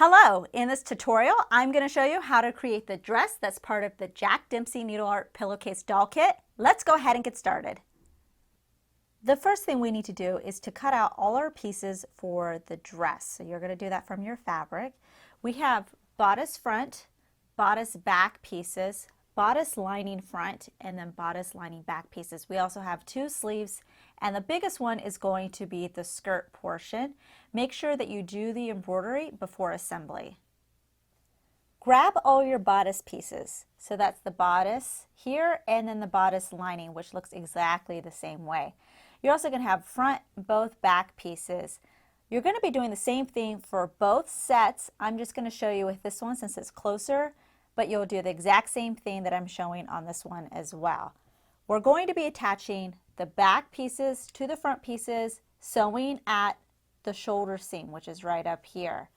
Hello, in this tutorial I'm going to show you how to create the dress that's part of the Jack Dempsey Needle Art Pillowcase Doll Kit. Let's go ahead and get started. The first thing we need to do is to cut out all our pieces for the dress. So you're going to do that from your fabric. We have bodice front, bodice back pieces, bodice lining front, and then bodice lining back pieces. We also have two sleeves, and the biggest one is going to be the skirt portion. Make sure that you do the embroidery before assembly. Grab all your bodice pieces. So that's the bodice here and then the bodice lining, which looks exactly the same way. You're also going to have front, both back pieces. You're going to be doing the same thing for both sets. I'm just going to show you with this one since it's closer, but you'll do the exact same thing that I'm showing on this one as well. We're going to be attaching the back pieces to the front pieces, sewing at the shoulder seam, which is right up here.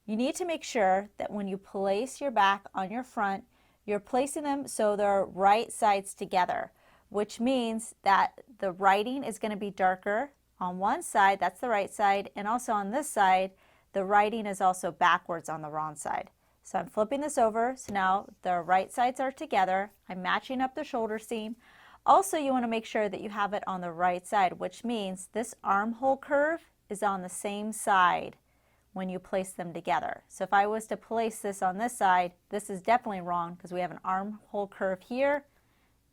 You need to make sure that when you place your back on your front, you're placing them so they're right sides together, which means that the writing is going to be darker on one side, that's the right side, and also on this side, the writing is also backwards on the wrong side. So I'm flipping this over, so now the right sides are together. I'm matching up the shoulder seam. Also, you want to make sure that you have it on the right side, which means this armhole curve is on the same side when you place them together. So if I was to place this on this side, this is definitely wrong because we have an armhole curve here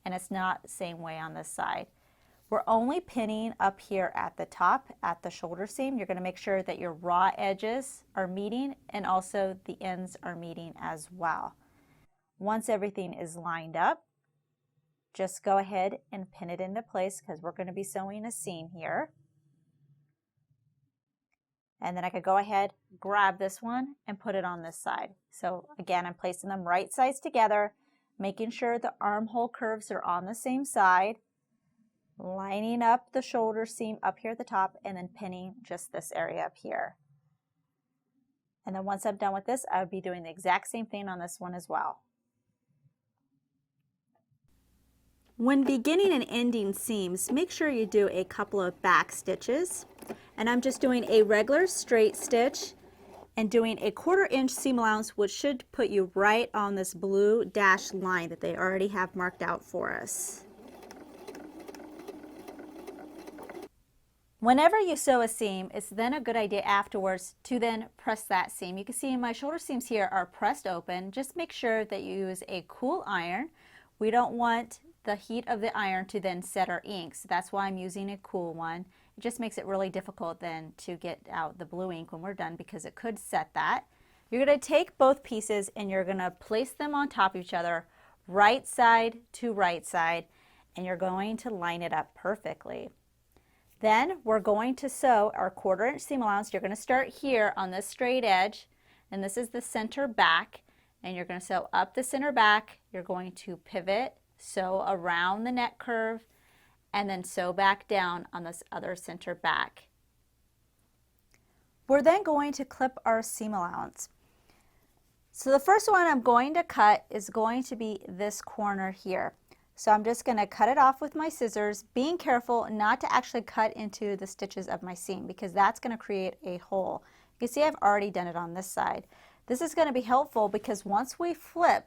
and it's not the same way on this side. We're only pinning up here at the top at the shoulder seam. You're going to make sure that your raw edges are meeting and also the ends are meeting as well. Once everything is lined up, just go ahead and pin it into place because we're going to be sewing a seam here. And then I could go ahead, grab this one and put it on this side. So again, I'm placing them right sides together, making sure the armhole curves are on the same side, lining up the shoulder seam up here at the top, and then pinning just this area up here. And then once I'm done with this, I would be doing the exact same thing on this one as well. When beginning and ending seams, make sure you do a couple of back stitches. And I'm just doing a regular straight stitch and doing a 1/4 inch seam allowance, which should put you right on this blue dashed line that they already have marked out for us. Whenever you sew a seam, it's then a good idea afterwards to then press that seam. You can see my shoulder seams here are pressed open. Just make sure that you use a cool iron. We don't want the heat of the iron to then set our ink, so that's why I'm using a cool one. It just makes it really difficult then to get out the blue ink when we're done because it could set that. You're going to take both pieces and you're going to place them on top of each other, right side to right side, and you're going to line it up perfectly. Then we're going to sew our 1/4 inch seam allowance. You're going to start here on this straight edge, and this is the center back, and you're going to sew up the center back. You're going to pivot, sew around the neck curve, and then sew back down on this other center back. We're then going to clip our seam allowance. So the first one I'm going to cut is going to be this corner here. So I'm just going to cut it off with my scissors, being careful not to actually cut into the stitches of my seam because that's going to create a hole. You can see I've already done it on this side. This is going to be helpful because once we flip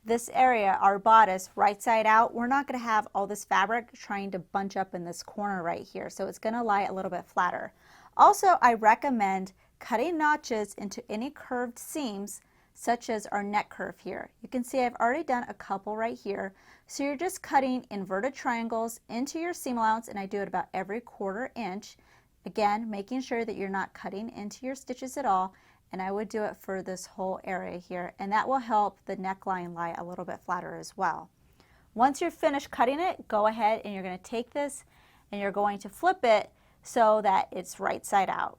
this area, our bodice, right side out, we're not going to have all this fabric trying to bunch up in this corner right here. So it's going to lie a little bit flatter. Also, I recommend cutting notches into any curved seams such as our neck curve here. You can see I've already done a couple right here. So you're just cutting inverted triangles into your seam allowance, and I do it about every 1/4 inch. Again, making sure that you're not cutting into your stitches at all, and I would do it for this whole area here, and that will help the neckline lie a little bit flatter as well. Once you're finished cutting it, go ahead and you're going to take this and you're going to flip it so that it's right side out.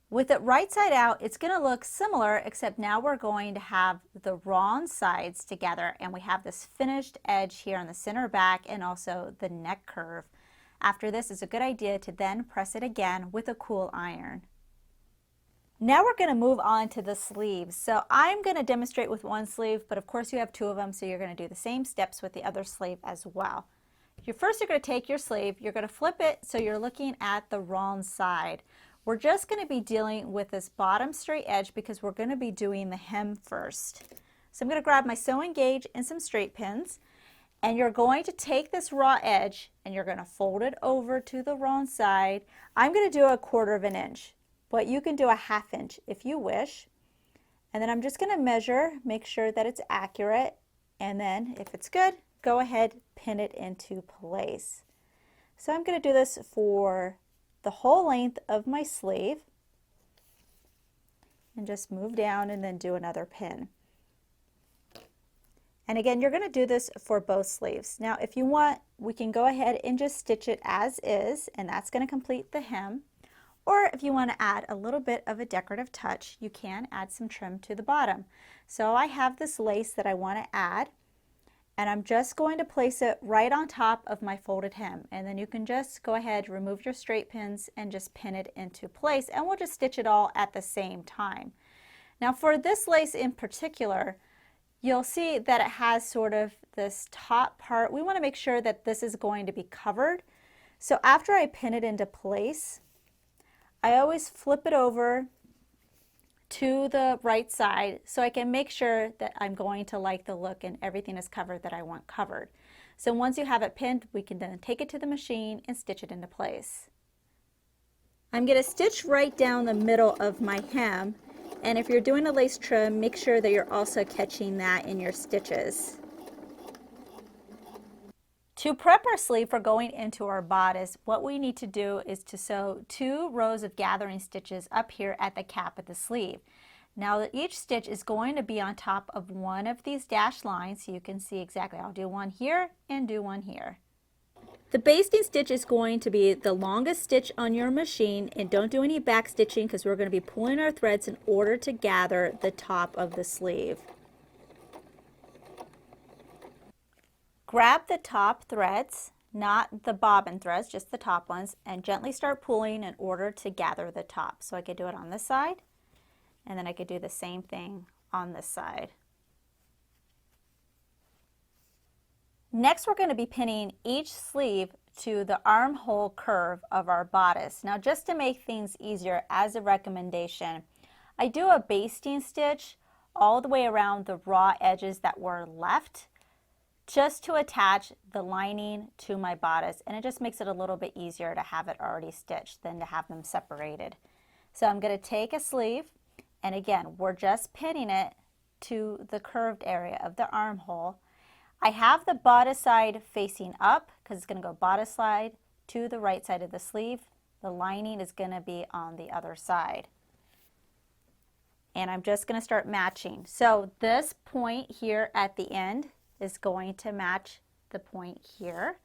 With it right side out, it's going to look similar, except now we're going to have the wrong sides together, and we have this finished edge here on the center back and also the neck curve. After this, it's a good idea to then press it again with a cool iron. Now we're going to move on to the sleeves. So I'm going to demonstrate with one sleeve, but of course you have two of them, so you're going to do the same steps with the other sleeve as well. First, you're going to take your sleeve, you're going to flip it so you're looking at the wrong side. We're just going to be dealing with this bottom straight edge because we're going to be doing the hem first. So I'm going to grab my sewing gauge and some straight pins, and you're going to take this raw edge and you're going to fold it over to the wrong side. I'm going to do 1/4 inch, but you can do 1/2 inch if you wish. And then I'm just going to measure, make sure that it's accurate, and then if it's good, go ahead, pin it into place. So I'm going to do this for the whole length of my sleeve, and just move down and then do another pin. And again, you're going to do this for both sleeves. Now if you want, we can go ahead and just stitch it as is, and that's going to complete the hem. Or if you want to add a little bit of a decorative touch, you can add some trim to the bottom. So I have this lace that I want to add, and I'm just going to place it right on top of my folded hem. And then you can just go ahead, remove your straight pins, and just pin it into place, and we'll just stitch it all at the same time. Now for this lace in particular, you'll see that it has sort of this top part. We want to make sure that this is going to be covered. So after I pin it into place, I always flip it over to the right side so I can make sure that I'm going to like the look and everything is covered that I want covered. So once you have it pinned, we can then take it to the machine and stitch it into place. I'm going to stitch right down the middle of my hem, and if you're doing a lace trim, make sure that you're also catching that in your stitches. To prep our sleeve for going into our bodice, what we need to do is to sew 2 rows of gathering stitches up here at the cap of the sleeve. Now each stitch is going to be on top of one of these dashed lines, so you can see exactly. I'll do one here and do one here. The basting stitch is going to be the longest stitch on your machine, and don't do any back stitching because we're going to be pulling our threads in order to gather the top of the sleeve. Grab the top threads, not the bobbin threads, just the top ones, and gently start pulling in order to gather the top. So I could do it on this side, and then I could do the same thing on this side. Next, we're going to be pinning each sleeve to the armhole curve of our bodice. Now just to make things easier, as a recommendation, I do a basting stitch all the way around the raw edges that were left, just to attach the lining to my bodice, and it just makes it a little bit easier to have it already stitched than to have them separated. So I'm going to take a sleeve, and again, we're just pinning it to the curved area of the armhole. I have the bodice side facing up because it's going to go bodice side to the right side of the sleeve. The lining is going to be on the other side. And I'm just going to start matching. So this point here at the end is going to match the point here,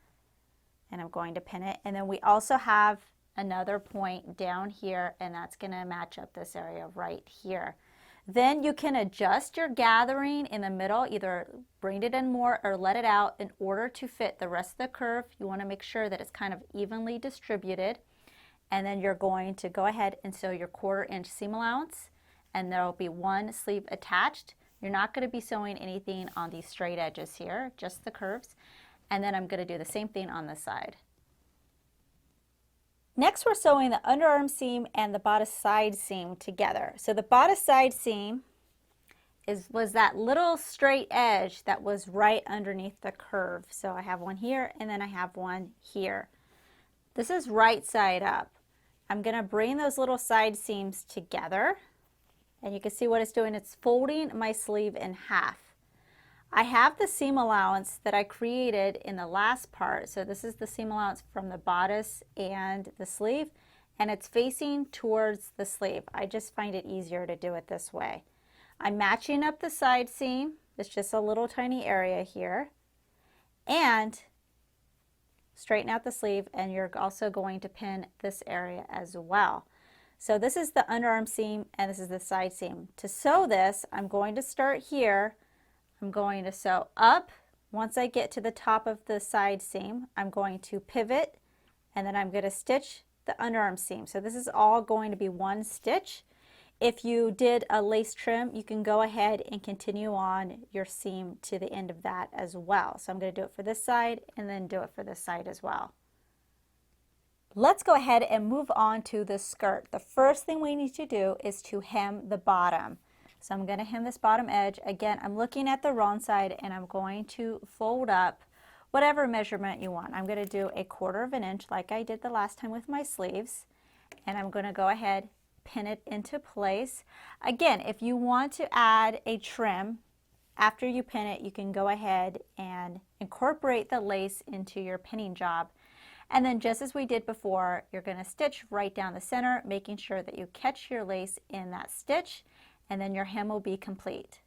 and I'm going to pin it. And then we also have another point down here, and that's going to match up this area right here. Then you can adjust your gathering in the middle, either bring it in more or let it out in order to fit the rest of the curve. You want to make sure that it's kind of evenly distributed, and then you're going to go ahead and sew your 1/4 inch seam allowance, and there will be one sleeve attached. You're not going to be sewing anything on these straight edges here, just the curves. And then I'm going to do the same thing on this side. Next, we're sewing the underarm seam and the bodice side seam together. So the bodice side seam was that little straight edge that was right underneath the curve. So I have one here, and then I have one here. This is right side up. I'm going to bring those little side seams together. And you can see what it's doing. It's folding my sleeve in half. I have the seam allowance that I created in the last part. So this is the seam allowance from the bodice and the sleeve, and it's facing towards the sleeve. I just find it easier to do it this way. I'm matching up the side seam. It's just a little tiny area here. And straighten out the sleeve, and you're also going to pin this area as well. So this is the underarm seam, and this is the side seam. To sew this, I'm going to start here. I'm going to sew up. Once I get to the top of the side seam, I'm going to pivot, and then I'm going to stitch the underarm seam. So this is all going to be one stitch. If you did a lace trim, you can go ahead and continue on your seam to the end of that as well. So I'm going to do it for this side and then do it for this side as well. Let's go ahead and move on to the skirt. The first thing we need to do is to hem the bottom. So I'm going to hem this bottom edge. Again, I'm looking at the wrong side and I'm going to fold up whatever measurement you want. I'm going to do 1/4 of an inch like I did the last time with my sleeves. And I'm going to go ahead, pin it into place. Again, if you want to add a trim, after you pin it, you can go ahead and incorporate the lace into your pinning job. And then just as we did before, you're going to stitch right down the center, making sure that you catch your lace in that stitch, and then your hem will be complete.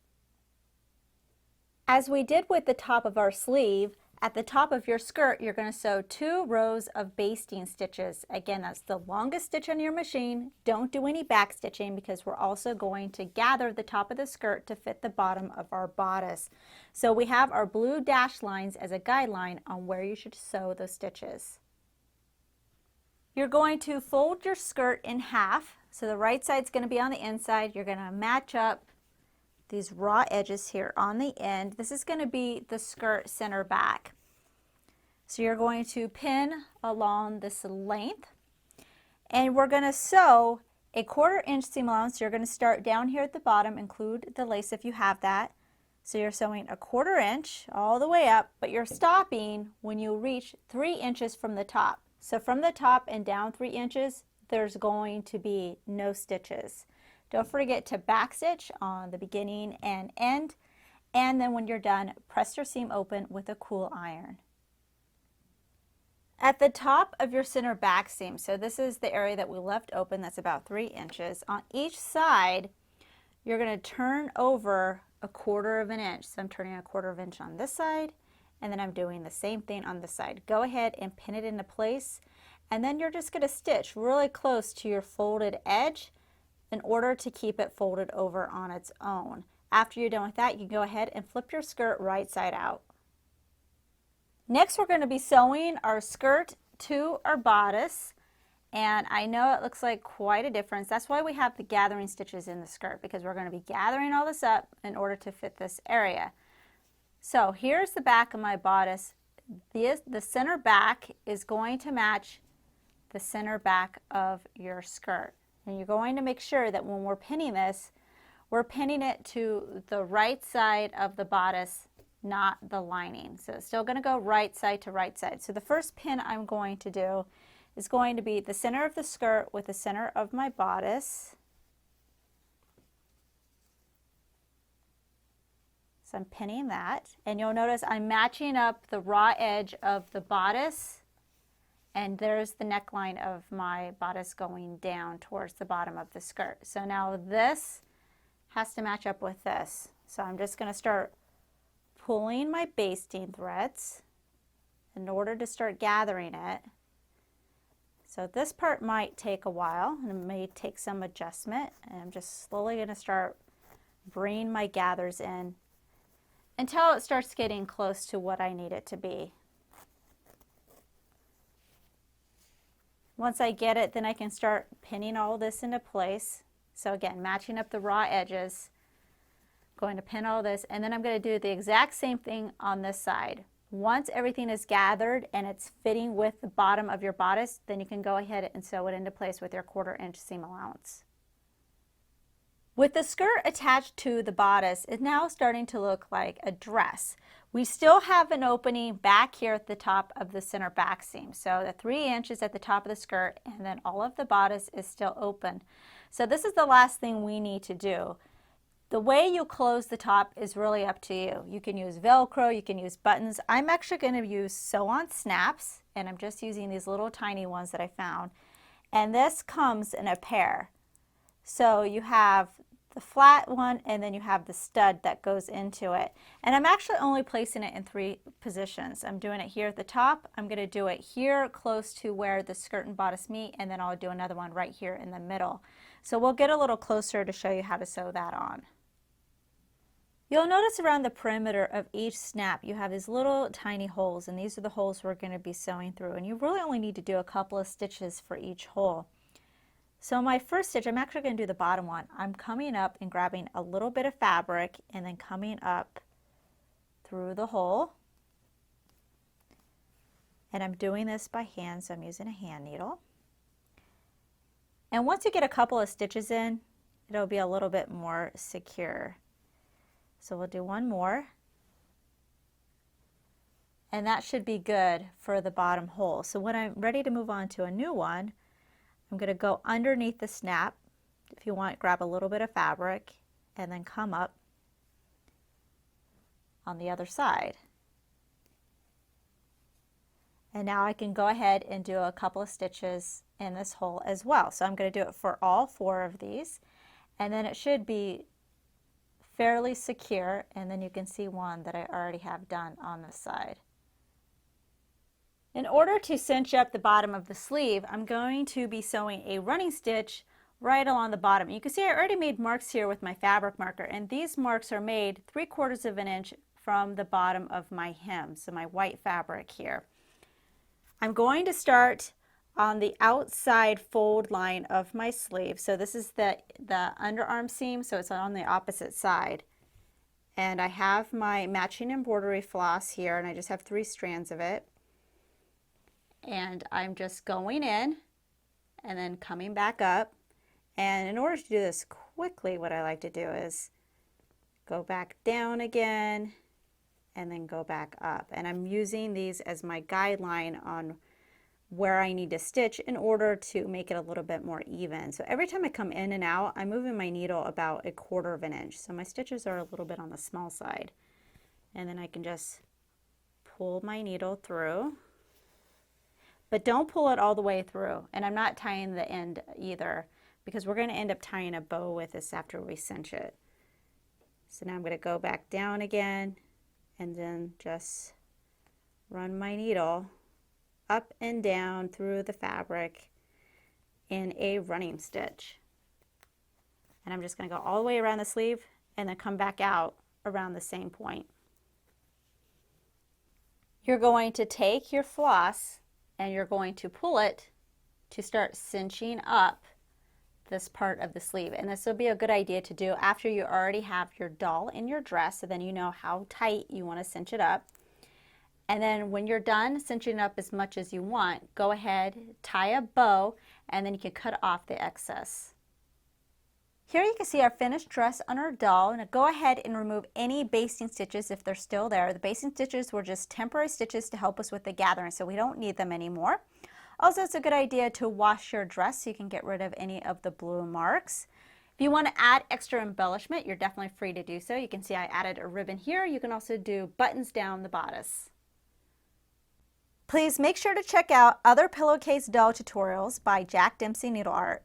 As we did with the top of our sleeve, at the top of your skirt, you're going to sew 2 rows of basting stitches. Again, that's the longest stitch on your machine. Don't do any back stitching because we're also going to gather the top of the skirt to fit the bottom of our bodice. So we have our blue dashed lines as a guideline on where you should sew those stitches. You're going to fold your skirt in half. So the right side's going to be on the inside. You're going to match up these raw edges here on the end. This is going to be the skirt center back. So you're going to pin along this length, and we're going to sew 1/4 inch seam allowance. You're going to start down here at the bottom, include the lace if you have that. So you're sewing 1/4 inch all the way up, but you're stopping when you reach 3 inches from the top. So from the top and down 3 inches, there's going to be no stitches. Don't forget to backstitch on the beginning and end, and then when you're done, press your seam open with a cool iron. At the top of your center back seam, so this is the area that we left open, that's about 3 inches. On each side, you're going to turn over 1/4 of an inch. So I'm turning 1/4 of an inch on this side, and then I'm doing the same thing on this side. Go ahead and pin it into place, and then you're just going to stitch really close to your folded edge in order to keep it folded over on its own. After you're done with that, you can go ahead and flip your skirt right side out. Next, we're going to be sewing our skirt to our bodice, and I know it looks like quite a difference. That's why we have the gathering stitches in the skirt, because we're going to be gathering all this up in order to fit this area. So here's the back of my bodice. The center back is going to match the center back of your skirt. And you're going to make sure that when we're pinning this, we're pinning it to the right side of the bodice, not the lining. So it's still going to go right side to right side. So the first pin I'm going to do is going to be the center of the skirt with the center of my bodice. So I'm pinning that, and you'll notice I'm matching up the raw edge of the bodice, and there's the neckline of my bodice going down towards the bottom of the skirt. So now this has to match up with this. So I'm just going to start pulling my basting threads in order to start gathering it. So this part might take a while, and it may take some adjustment, and I'm just slowly going to start bringing my gathers in until it starts getting close to what I need it to be. Once I get it, then I can start pinning all this into place. So again, matching up the raw edges, going to pin all this, and then I'm going to do the exact same thing on this side. Once everything is gathered and it's fitting with the bottom of your bodice, then you can go ahead and sew it into place with your 1/4 inch seam allowance. With the skirt attached to the bodice, it's now starting to look like a dress. We still have an opening back here at the top of the center back seam. So the 3 inches at the top of the skirt, and then all of the bodice is still open. So this is the last thing we need to do. The way you close the top is really up to you. You can use Velcro, you can use buttons. I'm actually going to use sew-on snaps, and I'm just using these little tiny ones that I found. And this comes in a pair. So you have the flat one, and then you have the stud that goes into it. And I'm actually only placing it in 3 positions. I'm doing it here at the top. I'm going to do it here close to where the skirt and bodice meet, and then I'll do another one right here in the middle. So we'll get a little closer to show you how to sew that on. You'll notice around the perimeter of each snap you have these little tiny holes, and these are the holes we're going to be sewing through, and you really only need to do a couple of stitches for each hole. So my first stitch, I'm actually going to do the bottom one. I'm coming up and grabbing a little bit of fabric and then coming up through the hole. And I'm doing this by hand, so I'm using a hand needle. And once you get a couple of stitches in, it'll be a little bit more secure. So we'll do one more. And that should be good for the bottom hole. So when I'm ready to move on to a new one, I'm going to go underneath the snap. If you want, grab a little bit of fabric and then come up on the other side. And now I can go ahead and do a couple of stitches in this hole as well. So I'm going to do it for all 4 of these, and then it should be fairly secure, and then you can see one that I already have done on this side. In order to cinch up the bottom of the sleeve, I'm going to be sewing a running stitch right along the bottom. You can see I already made marks here with my fabric marker, and these marks are made 3/4 of an inch from the bottom of my hem, so my white fabric here. I'm going to start on the outside fold line of my sleeve. So this is the underarm seam, so it's on the opposite side. And I have my matching embroidery floss here, and I just have 3 strands of it. And I'm just going in and then coming back up. And in order to do this quickly, what I like to do is go back down again and then go back up. And I'm using these as my guideline on where I need to stitch in order to make it a little bit more even. So every time I come in and out, I'm moving my needle about 1/4 of an inch. So my stitches are a little bit on the small side. And then I can just pull my needle through. But don't pull it all the way through. And I'm not tying the end either, because we're going to end up tying a bow with this after we cinch it. So now I'm going to go back down again and then just run my needle up and down through the fabric in a running stitch. And I'm just going to go all the way around the sleeve and then come back out around the same point. You're going to take your floss and you're going to pull it to start cinching up this part of the sleeve. And this will be a good idea to do after you already have your doll in your dress, so then you know how tight you want to cinch it up. And then when you're done cinching up as much as you want, go ahead, tie a bow, and then you can cut off the excess. Here you can see our finished dress on our doll. Now go ahead and remove any basting stitches if they're still there. The basting stitches were just temporary stitches to help us with the gathering, so we don't need them anymore. Also, it's a good idea to wash your dress so you can get rid of any of the blue marks. If you want to add extra embellishment, you're definitely free to do so. You can see I added a ribbon here. You can also do buttons down the bodice. Please make sure to check out other pillowcase doll tutorials by Jack Dempsey Needle Art.